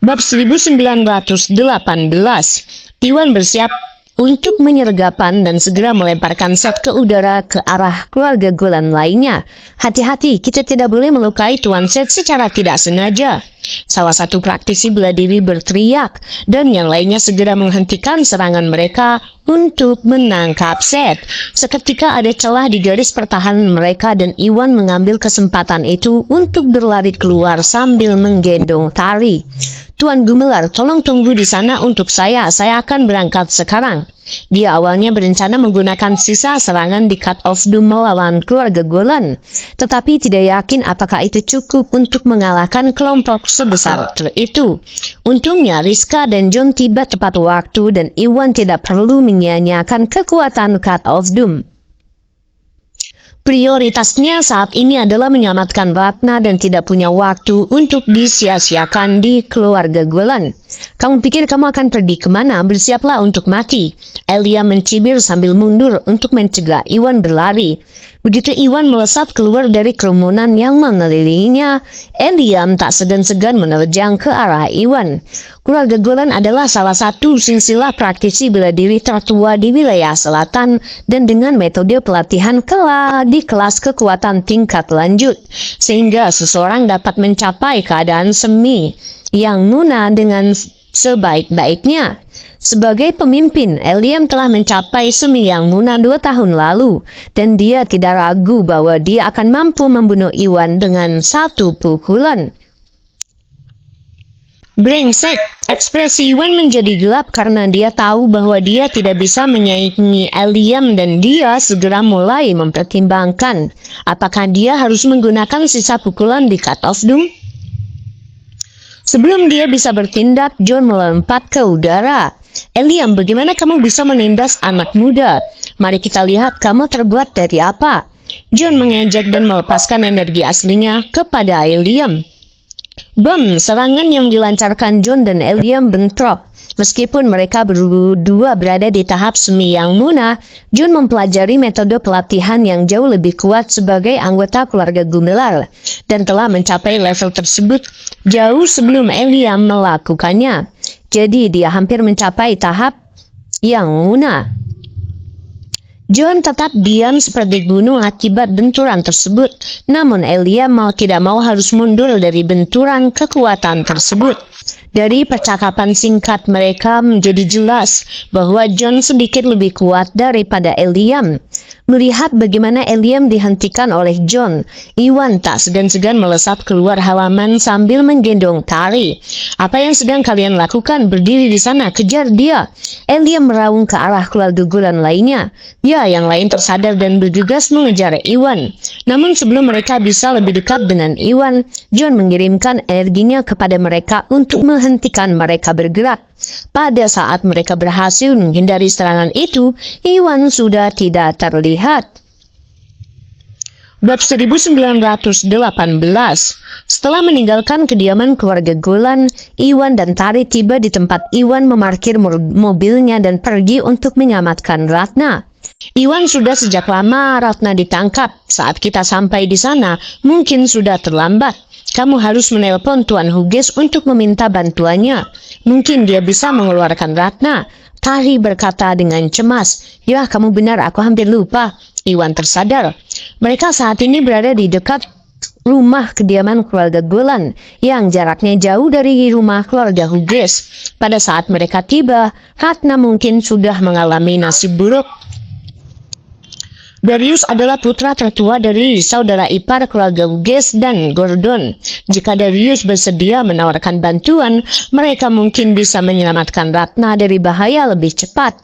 Bab 1918, Iwan bersiap untuk menyergapan dan segera melemparkan set ke udara ke arah keluarga Golan lainnya. Hati-hati, kita tidak boleh melukai Tuan Set secara tidak sengaja. Salah satu praktisi bela diri berteriak, dan yang lainnya segera menghentikan serangan mereka untuk menangkap Set. Seketika ada celah di garis pertahanan mereka dan Iwan mengambil kesempatan itu untuk berlari keluar sambil menggendong Tari. Tuan Gumelar, tolong tunggu di sana untuk saya akan berangkat sekarang. Dia awalnya berencana menggunakan sisa serangan di Cut Off Doom melawan keluarga Golan, tetapi tidak yakin apakah itu cukup untuk mengalahkan kelompok sebesar itu. Untungnya Rizka dan John tiba tepat waktu dan Iwan tidak perlu menyia-nyiakan kekuatan Cut Off Doom. Prioritasnya saat ini adalah menyelamatkan Ratna dan tidak punya waktu untuk disia-siakan di keluarga Golan. Kamu pikir kamu akan pergi kemana? Bersiaplah untuk mati. Elia mencibir sambil mundur untuk mencegah Iwan berlari. Begitu Iwan melesat keluar dari kerumunan yang mengelilinginya, Elia tak segan-segan menerjang ke arah Iwan. Keluarga Golan adalah salah satu silsilah praktisi bela diri tertua di wilayah selatan dan dengan metode pelatihan di kelas kekuatan tingkat lanjut, sehingga seseorang dapat mencapai keadaan semi yang nuna dengan sebaik-baiknya. Sebagai pemimpin, Eliam telah mencapai semi yang nuna 2 tahun lalu, dan dia tidak ragu bahwa dia akan mampu membunuh Iwan dengan 1 pukulan. Brengsek, ekspresi Iwan menjadi gelap karena dia tahu bahwa dia tidak bisa menyaingi Eliam dan dia segera mulai mempertimbangkan apakah dia harus menggunakan sisa pukulan di Cut Off Doom. Sebelum dia bisa bertindak, John melompat ke udara. Eliam, bagaimana kamu bisa menindas anak muda? Mari kita lihat kamu terbuat dari apa. John mengejek dan melepaskan energi aslinya kepada Eliam. Bom, serangan yang dilancarkan John dan Eliam bentrok. Meskipun mereka berdua berada di tahap semi yang nuna, John mempelajari metode pelatihan yang jauh lebih kuat sebagai anggota keluarga Gumelar dan telah mencapai level tersebut jauh sebelum Eliam melakukannya. Jadi dia hampir mencapai tahap yang nuna. John tetap diam seperti gunung akibat benturan tersebut, namun Eliam mau tidak mau harus mundur dari benturan kekuatan tersebut. Dari percakapan singkat mereka menjadi jelas bahwa John sedikit lebih kuat daripada Eliam. Melihat bagaimana Eliam dihentikan oleh John, Iwan tak segan-segan melesat keluar halaman sambil menggendong Tari. Apa yang sedang kalian lakukan? Berdiri di sana, kejar dia. Eliam meraung ke arah keluarga Golan lainnya. Ya, yang lain tersadar dan bergegas mengejar Iwan. Namun sebelum mereka bisa lebih dekat dengan Iwan, John mengirimkan energinya kepada mereka untuk menghentikan mereka bergerak. Pada saat mereka berhasil menghindari serangan itu, Iwan sudah tidak terlihat. Bab 1918. Setelah meninggalkan kediaman keluarga Golan, Iwan dan Tari tiba di tempat Iwan memarkir mobilnya dan pergi untuk menyelamatkan Ratna. Iwan, sudah sejak lama Ratna ditangkap. Saat kita sampai di sana, mungkin sudah terlambat. Kamu harus menelpon Tuan Hughes untuk meminta bantuannya. Mungkin dia bisa mengeluarkan Ratna. Tari berkata dengan cemas. Ya, kamu benar, aku hampir lupa. Iwan tersadar. Mereka saat ini berada di dekat rumah kediaman keluarga Golan yang jaraknya jauh dari rumah keluarga Hughes. Pada saat mereka tiba, Ratna mungkin sudah mengalami nasib buruk. Darius adalah putra tertua dari saudara ipar keluarga Hughes dan Gordon. Jika Darius bersedia menawarkan bantuan, mereka mungkin bisa menyelamatkan Ratna dari bahaya lebih cepat.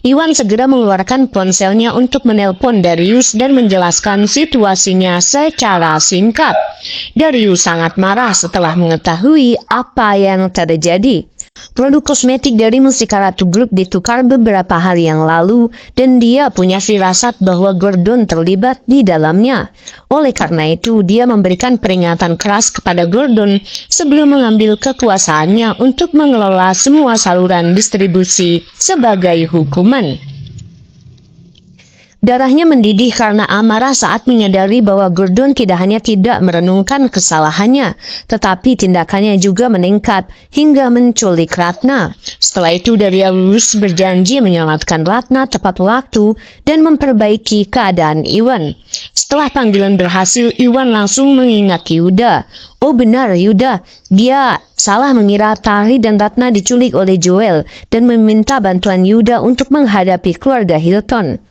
Iwan segera mengeluarkan ponselnya untuk menelpon Darius dan menjelaskan situasinya secara singkat. Darius sangat marah setelah mengetahui apa yang terjadi. Produk kosmetik dari Mustika Ratu Group ditukar beberapa hari yang lalu dan dia punya firasat bahwa Gordon terlibat di dalamnya. Oleh karena itu, dia memberikan peringatan keras kepada Gordon sebelum mengambil kekuasaannya untuk mengelola semua saluran distribusi sebagai hukuman. Darahnya mendidih karena amarah saat menyadari bahwa Gordon tidak hanya tidak merenungkan kesalahannya, tetapi tindakannya juga meningkat hingga menculik Ratna. Setelah itu Darius berjanji menyelamatkan Ratna tepat waktu dan memperbaiki keadaan Iwan. Setelah panggilan berhasil, Iwan langsung mengingat Yuda. Oh benar Yuda, dia salah mengira Tari dan Ratna diculik oleh Joel dan meminta bantuan Yuda untuk menghadapi keluarga Hilton.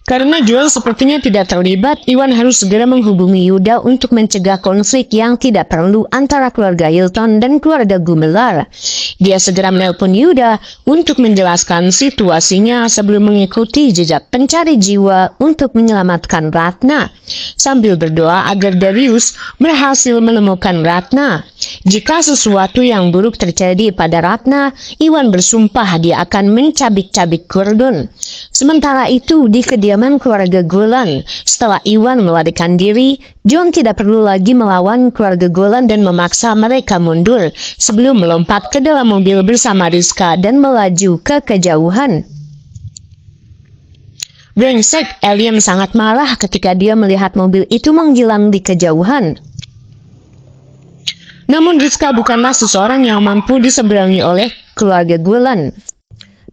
Karena Joel sepertinya tidak terlibat, Iwan harus segera menghubungi Yuda untuk mencegah konflik yang tidak perlu antara keluarga Hilton dan keluarga Gumelar. Dia segera menelpon Yuda untuk menjelaskan situasinya sebelum mengikuti jejak pencari jiwa untuk menyelamatkan Ratna, sambil berdoa agar Darius berhasil menemukan Ratna. Jika sesuatu yang buruk terjadi pada Ratna, Iwan bersumpah dia akan mencabik-cabik Gordon. Sementara itu, di kediaman keluarga Golan, setelah Iwan melarikan diri, John tidak perlu lagi melawan keluarga Golan dan memaksa mereka mundur sebelum melompat ke dalam mobil bersama Rizka dan melaju ke kejauhan. Brengsek, Eliam sangat marah ketika dia melihat mobil itu menghilang di kejauhan. Namun Rizka bukanlah seseorang yang mampu diseberangi oleh keluarga Golan.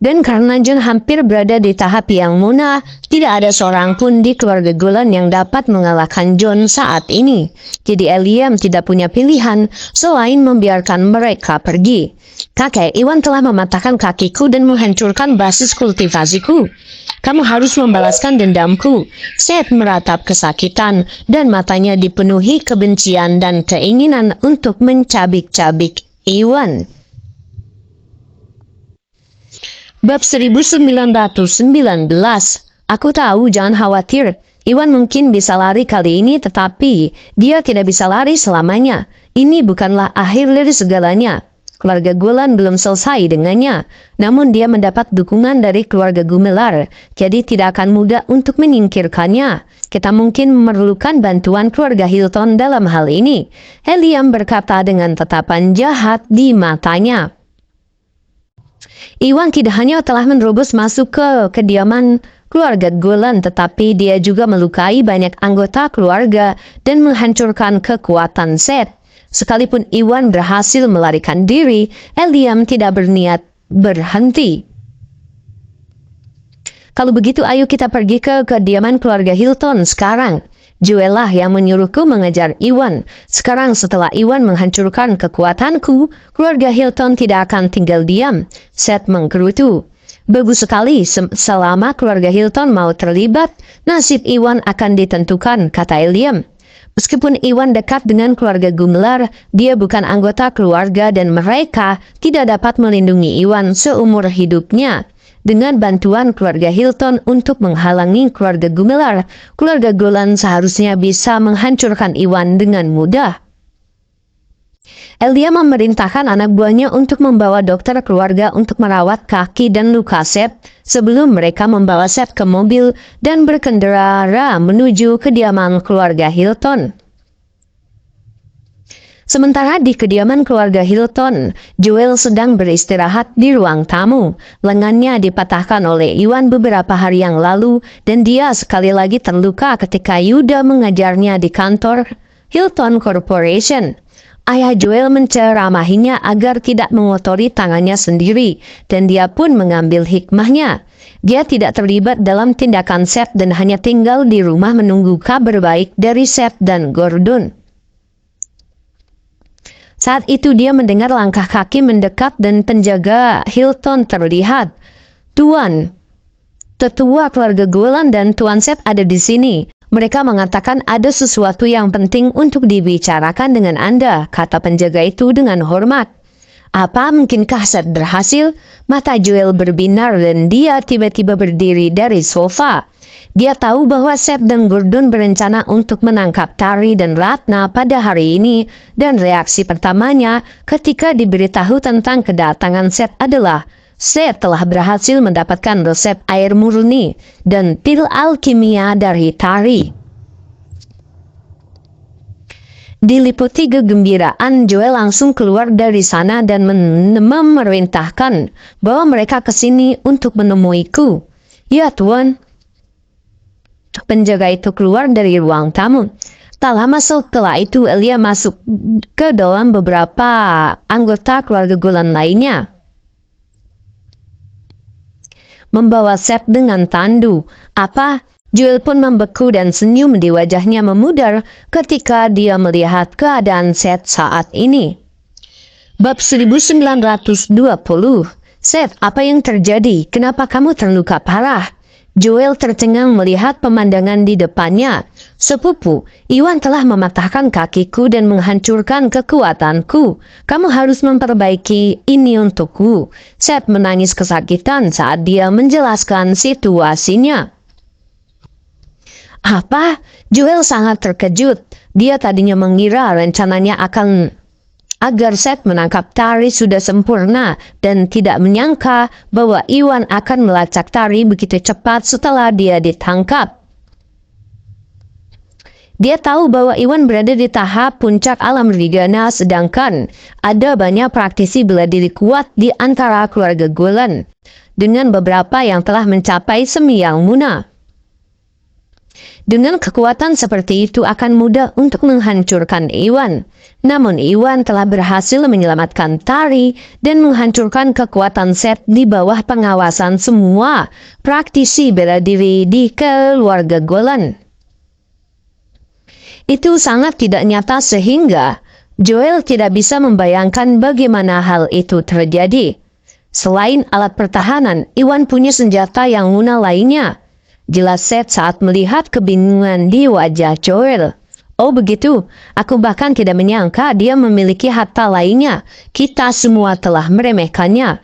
Dan karena John hampir berada di tahap yang munah, tidak ada seorang pun di keluarga Golan yang dapat mengalahkan John saat ini. Jadi Eliam tidak punya pilihan selain membiarkan mereka pergi. Kakek, Iwan telah mematahkan kakiku dan menghancurkan basis kultivasiku. Kamu harus membalaskan dendamku. Seth meratap kesakitan dan matanya dipenuhi kebencian dan keinginan untuk mencabik-cabik Iwan. Bab 1919. Aku tahu, jangan khawatir. Iwan mungkin bisa lari kali ini, tetapi dia tidak bisa lari selamanya. Ini bukanlah akhir dari segalanya. Keluarga Golan belum selesai dengannya. Namun dia mendapat dukungan dari keluarga Gumelar, jadi tidak akan mudah untuk menyingkirkannya. Kita mungkin memerlukan bantuan keluarga Hilton dalam hal ini. Eliam berkata dengan tatapan jahat di matanya. Iwan tidak hanya telah menerobos masuk ke kediaman keluarga Golan, tetapi dia juga melukai banyak anggota keluarga dan menghancurkan kekuatan Seth. Sekalipun Iwan berhasil melarikan diri, Eliam tidak berniat berhenti. Kalau begitu, ayo kita pergi ke kediaman keluarga Hilton sekarang. Joel lah yang menyuruhku mengejar Iwan. Sekarang setelah Iwan menghancurkan kekuatanku, keluarga Hilton tidak akan tinggal diam. Seth menggerutu. Bagus sekali, selama keluarga Hilton mau terlibat, nasib Iwan akan ditentukan, kata Eliam. Meskipun Iwan dekat dengan keluarga Gumelar, dia bukan anggota keluarga dan mereka tidak dapat melindungi Iwan seumur hidupnya. Dengan bantuan keluarga Hilton untuk menghalangi keluarga Gumelar, keluarga Golan seharusnya bisa menghancurkan Iwan dengan mudah. Eliam memerintahkan anak buahnya untuk membawa dokter keluarga untuk merawat kaki dan luka Seth sebelum mereka membawa Seth ke mobil dan berkendara menuju kediaman keluarga Hilton. Sementara di kediaman keluarga Hilton, Joel sedang beristirahat di ruang tamu. Lengannya dipatahkan oleh Iwan beberapa hari yang lalu dan dia sekali lagi terluka ketika Yuda mengajarnya di kantor Hilton Corporation. Ayah Joel menceramahinya agar tidak mengotori tangannya sendiri dan dia pun mengambil hikmahnya. Dia tidak terlibat dalam tindakan Seth dan hanya tinggal di rumah menunggu kabar baik dari Seth dan Gordon. Saat itu dia mendengar langkah kaki mendekat dan penjaga Hilton terlihat. Tuan, tetua keluarga Golan dan Tuan Seth ada di sini. Mereka mengatakan ada sesuatu yang penting untuk dibicarakan dengan Anda, kata penjaga itu dengan hormat. Apa mungkinkah Seth berhasil? Mata Joel berbinar dan dia tiba-tiba berdiri dari sofa. Dia tahu bahwa Seth dan Gordon berencana untuk menangkap Tari dan Ratna pada hari ini, dan reaksi pertamanya ketika diberitahu tentang kedatangan Seth adalah, Seth telah berhasil mendapatkan resep air murni dan pil alkimia dari Tari. Diliputi kegembiraan, Joel langsung keluar dari sana dan memerintahkan bahwa mereka ke sini untuk menemuiku. Ya tuan. Penjaga itu keluar dari ruang tamu. Tak lama setelah itu Elia masuk ke dalam beberapa anggota keluarga Golan lainnya, membawa Seth dengan tandu. Apa? Joel pun membeku dan senyum di wajahnya memudar ketika dia melihat keadaan Seth saat ini. Bab 1920. Seth, apa yang terjadi? Kenapa kamu terluka parah? Joel tercengang melihat pemandangan di depannya. Sepupu, Iwan telah mematahkan kakiku dan menghancurkan kekuatanku. Kamu harus memperbaiki ini untukku. Seth menangis kesakitan saat dia menjelaskan situasinya. Apa? Joel sangat terkejut. Dia tadinya mengira rencananya agar Seth menangkap tari sudah sempurna dan tidak menyangka bahwa Iwan akan melacak tari begitu cepat setelah dia ditangkap. Dia tahu bahwa Iwan berada di tahap puncak alam Rigana, sedangkan ada banyak praktisi bela diri kuat di antara keluarga Golan, dengan beberapa yang telah mencapai semiyang muna. Dengan kekuatan seperti itu akan mudah untuk menghancurkan Iwan. Namun Iwan telah berhasil menyelamatkan Tari dan menghancurkan kekuatan Seth di bawah pengawasan semua praktisi bela diri di keluarga Golan. Itu sangat tidak nyata sehingga Joel tidak bisa membayangkan bagaimana hal itu terjadi. Selain alat pertahanan, Iwan punya senjata yang muna lainnya. Jelas Seth saat melihat kebingungan di wajah Joel. Oh begitu, aku bahkan tidak menyangka dia memiliki harta lainnya. Kita semua telah meremehkannya.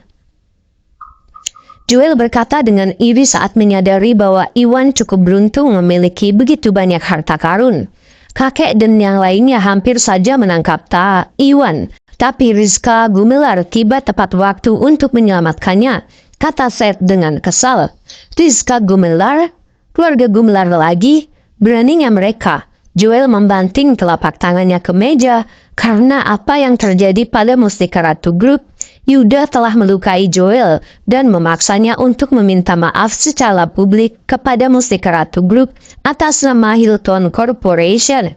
Joel berkata dengan iri saat menyadari bahwa Iwan cukup beruntung memiliki begitu banyak harta karun. Kakek dan yang lainnya hampir saja menangkap Iwan. Tapi Rizka Gumelar tiba tepat waktu untuk menyelamatkannya, kata Seth dengan kesal. Rizka Gumelar? Keluarga Gumelar lagi? Beraninya mereka. Joel membanting telapak tangannya ke meja karena apa yang terjadi pada Mustika Ratu Group. Yuda telah melukai Joel dan memaksanya untuk meminta maaf secara publik kepada Mustika Ratu Group atas nama Hilton Corporation.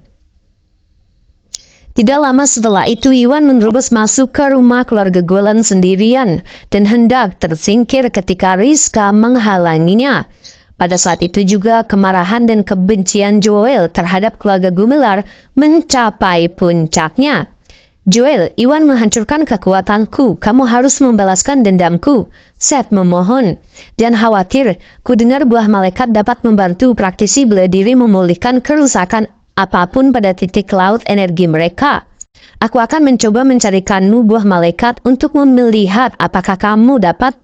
Tidak lama setelah itu Iwan menerobos masuk ke rumah keluarga Golan sendirian dan hendak tersingkir ketika Rizka menghalanginya. Pada saat itu juga kemarahan dan kebencian Joel terhadap keluarga Gumelar mencapai puncaknya. Joel, Iwan menghancurkan kekuatanku, kamu harus membalaskan dendamku. Seth memohon. Dan khawatir, ku dengar buah malaikat dapat membantu praktisi bela diri memulihkan kerusakan apapun pada titik laut energi mereka. Aku akan mencoba mencarikanmu buah malaikat untuk melihat apakah kamu dapat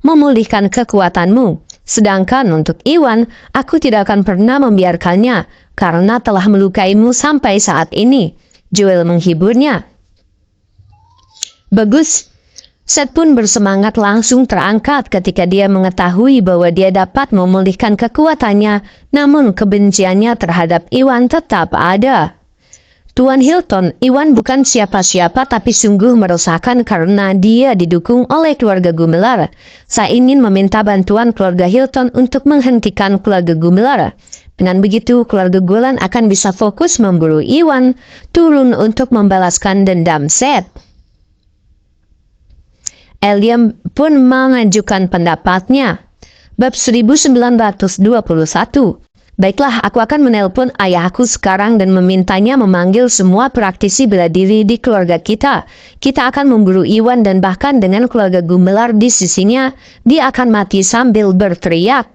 memulihkan kekuatanmu. Sedangkan untuk Iwan, aku tidak akan pernah membiarkannya karena telah melukaimu sampai saat ini. Joel menghiburnya. Bagus. Seth pun bersemangat langsung terangkat ketika dia mengetahui bahwa dia dapat memulihkan kekuatannya, namun kebenciannya terhadap Iwan tetap ada. Tuan Hilton, Iwan bukan siapa-siapa tapi sungguh meresahkan karena dia didukung oleh keluarga Gumelar. Saya ingin meminta bantuan keluarga Hilton untuk menghentikan keluarga Gumelar. Dengan begitu, keluarga Golan akan bisa fokus memburu Iwan, turun untuk membalaskan dendam Seth. Elia pun mengajukan pendapatnya. Bab 1921. Baiklah, aku akan menelpon ayahku sekarang dan memintanya memanggil semua praktisi bela diri di keluarga kita. Kita akan memburu Iwan dan bahkan dengan keluarga Gumelar di sisinya, dia akan mati sambil berteriak.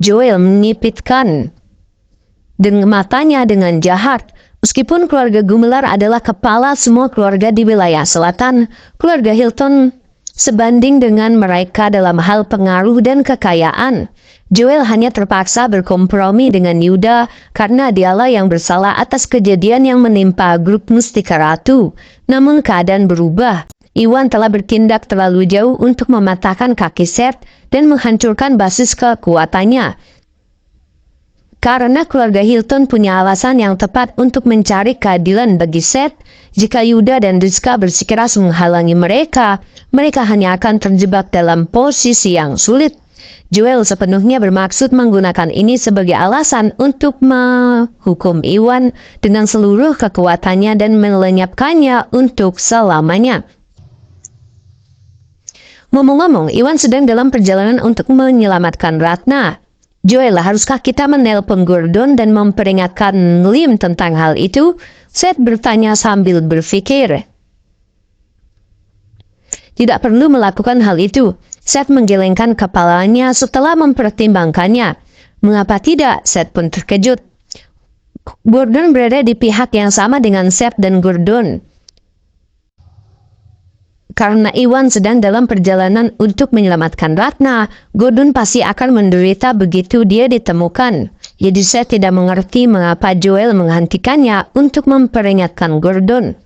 Joel menyipitkan dengan matanya dengan jahat. Meskipun keluarga Gumelar adalah kepala semua keluarga di wilayah selatan, keluarga Hilton sebanding dengan mereka dalam hal pengaruh dan kekayaan. Joel hanya terpaksa berkompromi dengan Yuda karena dialah yang bersalah atas kejadian yang menimpa grup Mustika Ratu. Namun keadaan berubah. Iwan telah bertindak terlalu jauh untuk mematahkan kaki Seth dan menghancurkan basis kekuatannya. Karena keluarga Hilton punya alasan yang tepat untuk mencari keadilan bagi Seth, jika Yuda dan Rizka bersikeras menghalangi mereka, mereka hanya akan terjebak dalam posisi yang sulit. Joel sepenuhnya bermaksud menggunakan ini sebagai alasan untuk menghukum Iwan dengan seluruh kekuatannya dan melenyapkannya untuk selamanya. Ngomong-ngomong, Iwan sedang dalam perjalanan untuk menyelamatkan Ratna. Joel, haruskah kita menelpon Gordon dan memperingatkan Lim tentang hal itu? Seth bertanya sambil berpikir. Tidak perlu melakukan hal itu. Seth menggelengkan kepalanya setelah mempertimbangkannya. Mengapa tidak? Seth pun terkejut. Gordon berada di pihak yang sama dengan Seth dan Gordon. Karena Iwan sedang dalam perjalanan untuk menyelamatkan Ratna, Gordon pasti akan menderita begitu dia ditemukan. Jadi Seth tidak mengerti mengapa Joel menghentikannya untuk memperingatkan Gordon.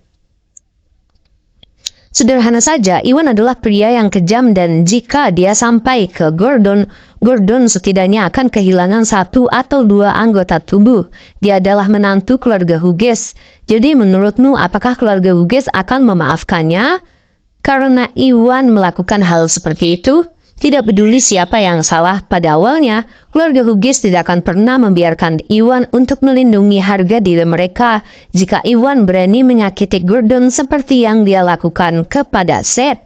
Sederhana saja, Iwan adalah pria yang kejam dan jika dia sampai ke Gordon, Gordon setidaknya akan kehilangan 1 atau 2 anggota tubuh. Dia adalah menantu keluarga Hughes. Jadi menurutmu apakah keluarga Hughes akan memaafkannya? Karena Iwan melakukan hal seperti itu, tidak peduli siapa yang salah pada awalnya, keluarga Hughes tidak akan pernah membiarkan Iwan untuk melindungi harga diri mereka jika Iwan berani menyakiti Gordon seperti yang dia lakukan kepada Seth.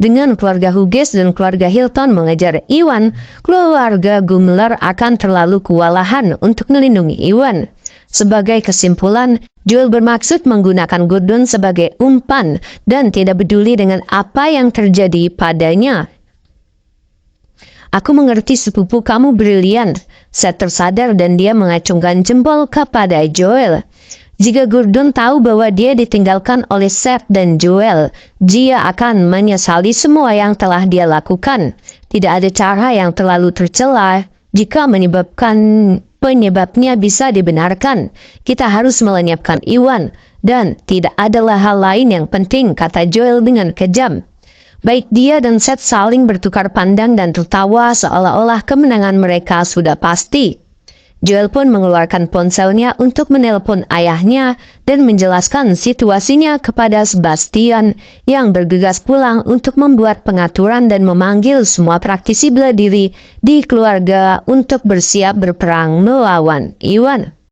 Dengan keluarga Hughes dan keluarga Hilton mengejar Iwan, keluarga Gumler akan terlalu kewalahan untuk melindungi Iwan. Sebagai kesimpulan, Joel bermaksud menggunakan Gordon sebagai umpan dan tidak peduli dengan apa yang terjadi padanya. Aku mengerti sepupu kamu brilian. Seth tersadar dan dia mengacungkan jempol kepada Joel. Jika Gordon tahu bahwa dia ditinggalkan oleh Seth dan Joel, dia akan menyesali semua yang telah dia lakukan. Tidak ada cara yang terlalu tercela jika penyebabnya bisa dibenarkan. Kita harus melenyapkan Iwan dan tidak adalah hal lain yang penting, kata Joel dengan kejam. Baik dia dan Seth saling bertukar pandang dan tertawa seolah-olah kemenangan mereka sudah pasti. Joel pun mengeluarkan ponselnya untuk menelpon ayahnya dan menjelaskan situasinya kepada Sebastian yang bergegas pulang untuk membuat pengaturan dan memanggil semua praktisi bela diri di keluarga untuk bersiap berperang melawan Iwan.